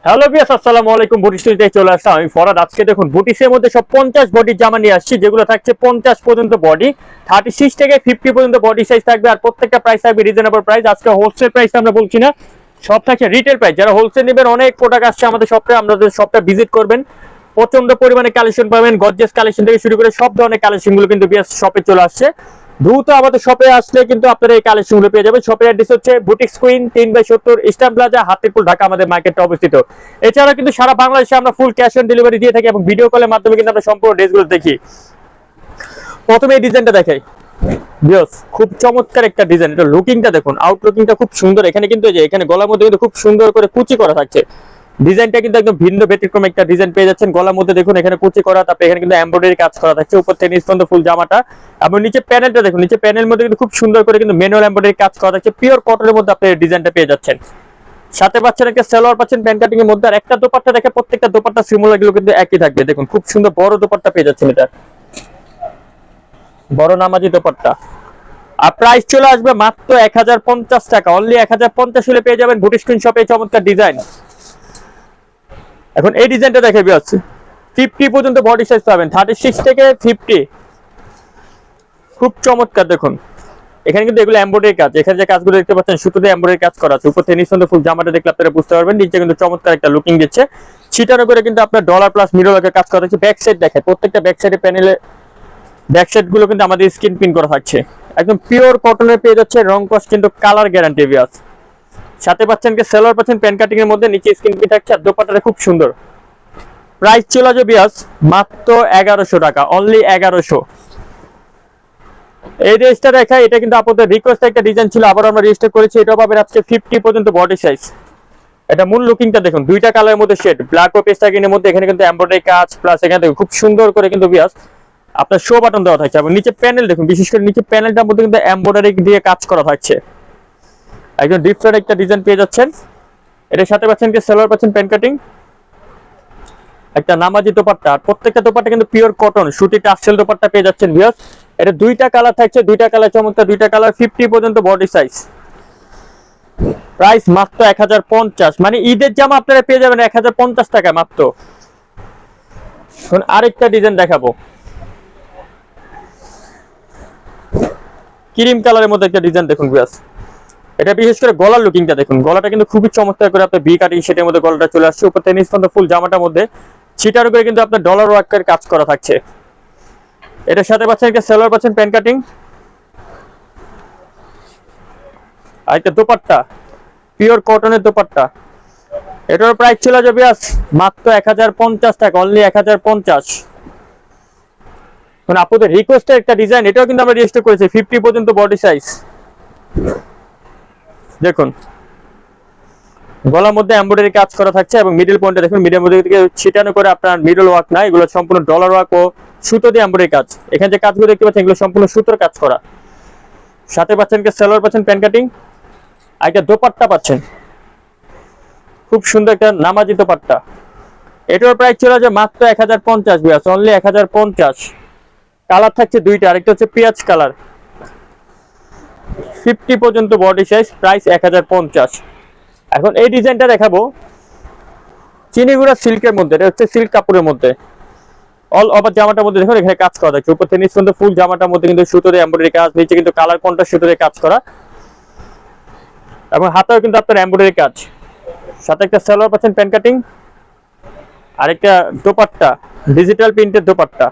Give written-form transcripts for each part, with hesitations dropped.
Hello viewers, আসসালামু আলাইকুম। বুটিক্সে চলে আসলাম আমি ফরহাদ। আজকে দেখুন বুটিক্সের মধ্যে সব 50 বডির জামা নিয়ে আসছি, যেগুলো থাকছে 50 পর্যন্ত বডি, 36 থেকে 50 পর্যন্ত বডি সাইজ থাকবে। আর প্রত্যেকটা প্রাইস থাকবে রিজনেবল প্রাইস। আজকে হোলসেল প্রাইস আমরা বলছি না, সব থাকছে রিটেল প্রাইস। যারা হোলসেল নেবেন, অনেক প্রোডাক্ট আসছে আমাদের শপে, আমাদের শপটা ভিজিট করবেন, প্রচন্ড পরিমাণে কালেকশন পাবেন। গর্জিয়াস কালেকশন থেকে শুরু করে সব ধরনের কালেকশন গুলো কিন্তু শপে চলে আসছে। দ্রুত আমাদের শপে আসলে কিন্তু আপনারা এই কালেকশন গুলো পেয়ে যাবেন। শপের অ্যাড্রেস হচ্ছে boutiques queen 3/70 eastern plaza, Hatirpool, Dhaka আমাদের মার্কেটটা অবস্থিত। এছাড়া কিন্তু সারা বাংলাদেশে আমরা ফুল ক্যাশ অন ডেলিভারি দিয়ে থাকি এবং ভিডিও কলের মাধ্যমে কিন্তু আমরা সম্পূর্ণ ড্রেসগুলো দেখি। প্রথমে এই ডিজাইনটা দেখাই ভিউয়ার্স, খুব চমৎকার একটা ডিজাইন। এটা লুকিংটা দেখুন, আউটলুকিংটা খুব সুন্দর। এখানে কিন্তু এই যে এখানে গলার মধ্যে কিন্তু খুব সুন্দর করে কুচি করা থাকছে। ডিজাইনটা কিন্তু একদম ভিন্ন ব্যতিক্রম একটা ডিজাইন পেয়ে যাচ্ছেন। গলার মধ্যে দেখুন এখানে কুচি করা, তারপরে এখানে কিন্তু এমব্রয়ডারি কাজ করা থাকছে উপর থেকে নিচ পর্যন্ত ফুল জামাটা। এবং নিচে প্যানেলটা দেখুন, নিচে প্যানেলের মধ্যে কিন্তু খুব সুন্দর করে কিন্তু ম্যানুয়াল এমব্রয়ডারি কাজ করা থাকছে। পিওর কটনের মধ্যে আপনি এই ডিজাইনটা পেয়ে যাচ্ছেন। সাথে পাচ্ছেন একটা সালোয়ার, পাচ্ছেন প্যান্ট কাটিং এর মধ্যে। আর একটা দোপাট্টা দেখে, প্রত্যেকটা দোপাট্টা সিমিলার গুলো কিন্তু একই থাকবে। দেখুন খুব সুন্দর বড় দোপাট্টা পেয়ে যাচ্ছেন, এটা বড় নামাজি দোপাট্টা। আর প্রাইস চলে আসবে মাত্র 1050 টাকা। অনলি 1050 হলে পেয়ে যাবেন বুটিক স্ক্রিন শপে চমৎকার ডিজাইন। এখন এই ডিজাইনটা দেখে ভিউয়ার্স, 50 পর্যন্ত বডি সাইজ পাবেন, 36 থেকে 50। খুব চমৎকার দেখুন। এখানে কিন্তু এগুলো এমব্রয়ডারি কাজ। এখানে যে কাজগুলো দেখতে পাচ্ছেন সুতো দিয়ে এমব্রয়ডারি কাজ করা আছে। উপর থেকে নিচ পর্যন্ত ফুল জামাটা দেখলে আপনারা বুঝতে পারবেন। নিচে কিন্তু চমৎকার একটা লুকিং দিচ্ছে। ছিটানো করে কিন্তু আপনার ডলার প্লাস মিরর ওয়ার্কের কাজ করা আছে। ব্যাক সাইড দেখে, প্রত্যেকটা ব্যাক সাইডে প্যানেলে ব্যাক সাইড গুলো কিন্তু আমাদের স্ক্রিন প্রিন্ট করা থাকছে। একদম পিওর কটনের পেয়ে যাচ্ছে, রং কস কিন্তু কালার গ্যারান্টি ভিউয়ার্স। সাথে পাচ্ছেন কি সালোয়ার, পাচ্ছেন প্যান্ট কাটিং এর মধ্যে, নিচে স্ক্রিন প্রিন্ট থাকছে। আর দোপাট্টাটা খুব সুন্দর। প্রাইস চলে যাবে ভিউয়ার্স মাত্র 1100 টাকা। অনলি 1100। এই ড্রেসটা দেখাই, এটা কিন্তু আপনাদের রিকোয়েস্ট একটা ডিজাইন ছিল, আবার আমরা রেজিস্টার করেছি। এটাও পাবেন আজকে 50 পর্যন্ত বডি সাইজ। এটা মূল লুকিংটা দেখুন, দুইটা কালারের মধ্যে শেড, ব্ল্যাক ও পেস্টা গ্রিনের মধ্যে। এখানে কিন্তু এমব্রয়ডারি কাজ প্লাস এখানে দেখুন খুব সুন্দর করে কিন্তু ভিউয়ার্স আপনার শো বাটন দেওয়া থাকছে। এবং নিচে প্যানেল দেখুন, বিশেষ করে নিচে প্যানেলটার মধ্যে কিন্তু এমব্রয়ডারি দিয়ে কাজ করা থাকছে। একদম ডিফারেন্ট একটা ডিজাইন পেয়ে যাচ্ছেন। এটার সাথে পাচ্ছেন কি সালোয়ার, পাচ্ছেন প্যান্ট কাটিং, একটা নামাজি দোপাট্টা। আর প্রত্যেকটা দোপাট্টা কিন্তু পিওর কটন সুতি টাসেল দোপাট্টা পেয়ে যাচ্ছেন ভিউয়ার্স। এটা দুইটা কালার থাকছে, দুইটা কালার চমৎকার, দুইটা কালার 50 পর্যন্ত বডি সাইজ। প্রাইস মাত্র 1050। মানে ঈদের জামা আপনারা পেয়ে যাবেন 1050 টাকা মাত্র। এখন আরেকটা ডিজাইন দেখাবো, ক্রিম কালারের মধ্যে একটা ডিজাইন দেখুন ভিউয়ার্স। এটা বিশেষ করে গলার লুকিংটা দেখুন, গলাটা কিন্তু খুবই চমৎকার করে আপনার ভি কাটিং শেডের মধ্যে গলাটা চলে আসছে। উপর থেকে নিচ পর্যন্ত ফুল জামাটার মধ্যে ছিটার উপরে কিন্তু আপনার ডলার ওয়ার্কের কাজ করা থাকছে। এটার সাথে পাচ্ছেন একটা সালোয়ার, পাচ্ছেন প্যান্ট কাটিং, আর একটা দোপাট্টা, পিওর কটনের দোপাট্টা। এটার প্রাইস চলে যাবে মাত্র 1050 টাকা। অনলি 1050। মানে আপনাদের রিকোয়েস্টের একটা ডিজাইন, এটাও কিন্তু আমরা রেজিস্টার করেছি 50 পর্যন্ত বডি সাইজ। দেখুন গলার মধ্যে এমব্রয়ডারি কাজ করা থাকছে এবং মিডল পয়েন্টে দেখুন, মিডল মধ্যে থেকে ছিটানো করে আপনার মিডল ওয়ার্ক না, এগুলো সম্পূর্ণ ডলার ওয়ার্ক ও সুতো দিয়ে এমব্রয়ডারি কাজ। এখানে যে কাজগুলো দেখতে পাচ্ছেন এগুলো সম্পূর্ণ সুতোর কাজ করা। সাথে পাচ্ছেন কি সালোয়ার, পাচ্ছেন প্যান্ট কাটিং, আর একটা দোপাট্টা পাচ্ছেন, খুব সুন্দর একটা নামাজি দোপাট্টা। এটার প্রাইস চলে যায় মাত্র 1050 ভিউয়ার্স। অনলি 1050। কালার থাকছে দুইটা, আরেকটা হচ্ছে পেঁয়াজ কালার। 50 পর্যন্ত বডি সাইজ, প্রাইস 1050। এখন এই ডিজাইনটা দেখাবো চিনিগুড়া সিল্কের মধ্যে। এটা হচ্ছে সিল্ক কাপড়ের মধ্যে। অল ওভার জামাটার মধ্যে দেখুন এখানে কাজ করা থাকছে। উপর থেকে নিচ পর্যন্ত ফুল জামাটার মধ্যে কিন্তু সুতো দিয়ে এমব্রয়ডারি কাজ, নিচে কিন্তু কালার কন্ট্রাস্ট সুতো দিয়ে কাজ করা এবং হাতেও কিন্তু আপনার এমব্রয়ডারি কাজ। সাথে একটা সালোয়ার, পাচ্ছেন প্যান্ট কাটিং, আরেকটা দোপাট্টা, ডিজিটাল প্রিন্টের দোপাট্টা।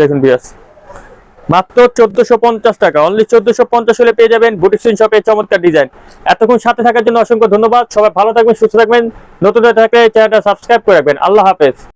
দেখুন ভিউয়ার্স মাত্র 1450 টাকা। অনলি 1450 হলে পেয়ে যাবেন বুটিক স্ক্রিন শপে চমৎকার ডিজাইন। এতক্ষণ সাথে থাকার জন্য অসংখ্য ধন্যবাদ। সবাই ভালো থাকবেন, সুস্থ থাকবেন। নতুন হয়ে থাকলে চ্যানেলটা সাবস্ক্রাইব করে রাখবেন। আল্লাহ হাফেজ।